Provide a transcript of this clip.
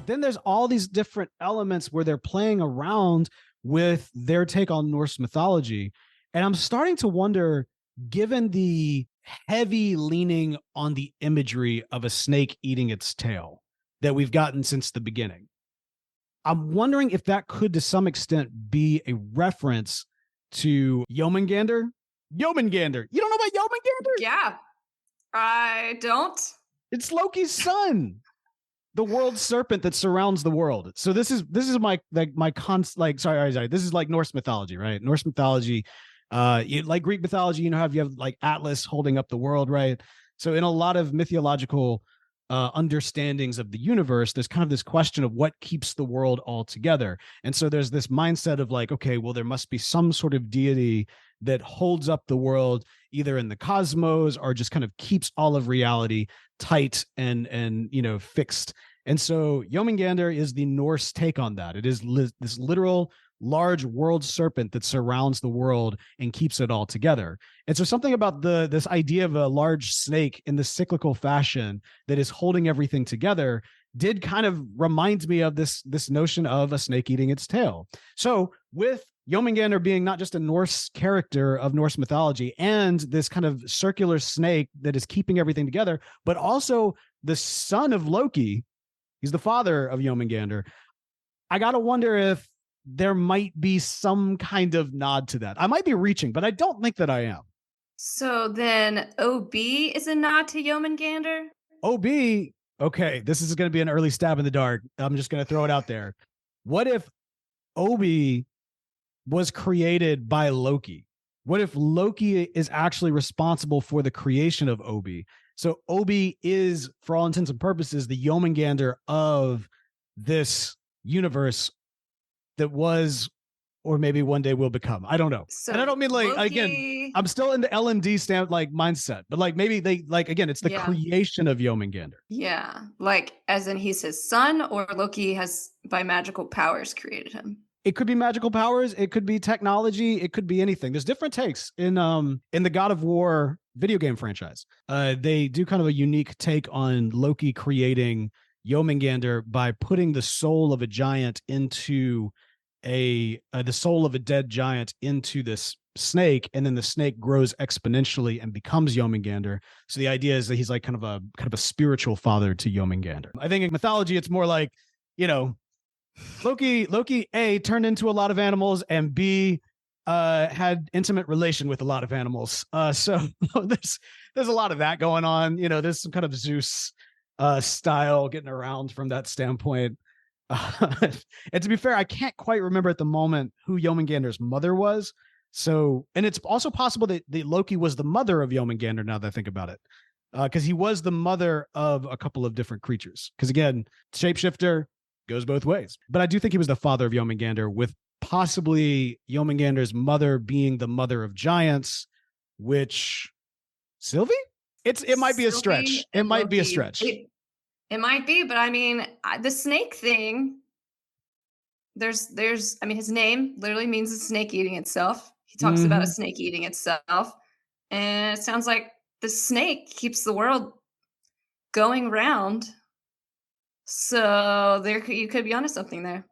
But then there's all these different elements where they're playing around with their take on Norse mythology. And I'm starting to wonder, given the heavy leaning on the imagery of a snake eating its tail that we've gotten since the beginning, I'm wondering if that could, to some extent, be a reference to Jormungander. Jormungander. You don't know about Jormungander? Yeah, I don't. It's Loki's son, the world serpent that surrounds the world. So this is my sorry. This is like Norse mythology, right? Norse mythology, like Greek mythology. You know how you have like Atlas holding up the world, right? So in a lot of mythological understandings of the universe, there's kind of this question of what keeps the world all together. And so there's this mindset of like, okay, well, there must be some sort of deity that holds up the world either in the cosmos or just kind of keeps all of reality tight and fixed. And so Jormungander is the Norse take on that. It is this literal large world serpent that surrounds the world and keeps it all together. And so something about this idea of a large snake in the cyclical fashion that is holding everything together did kind of remind me of this notion of a snake eating its tail. So with Jormungander being not just a Norse character of Norse mythology and this kind of circular snake that is keeping everything together, but also the son of Loki, he's the father of Jormungander. I got to wonder if there might be some kind of nod to that. I might be reaching, but I don't think that I am. So then OB is a nod to Jormungander? OB, okay, this is going to be an early stab in the dark. I'm just going to throw it out there. What if OB was created by Loki? What if Loki is actually responsible for the creation of OB? So OB is, for all intents and purposes, the Jormungander of this universe that was, or maybe one day will become. I don't know. So and I don't mean like, Loki... again, I'm still in the LMD stand like mindset, but like maybe they like, again, it's the creation of Jormungander. Yeah. Like as in he's his son, or Loki has by magical powers created him. It could be magical powers. It could be technology. It could be anything. There's different takes in the God of War video game franchise. They do kind of a unique take on Loki creating Jormungander by putting the soul of a giant into the soul of a dead giant into this snake, and then the snake grows exponentially and becomes Jormungander. So the idea is that he's like kind of a spiritual father to Jormungander. I think in mythology, it's more like, Loki A turned into a lot of animals, and B had intimate relation with a lot of animals. So there's a lot of that going on. There's some kind of Zeus style getting around from that standpoint. And to be fair, I can't quite remember at the moment who Jormungander's mother was. So, and it's also possible that Loki was the mother of Jormungander, now that I think about it. Because he was the mother of a couple of different creatures. Because again, shapeshifter goes both ways. But I do think he was the father of Jormungander, with possibly Jormungander's mother being the mother of giants, which Sylvie? It might be a stretch. It might be a stretch. It might be, but I mean, the snake thing, there's, I mean, his name literally means a snake eating itself. He talks about a snake eating itself. And it sounds like the snake keeps the world going round. So you could be onto something there.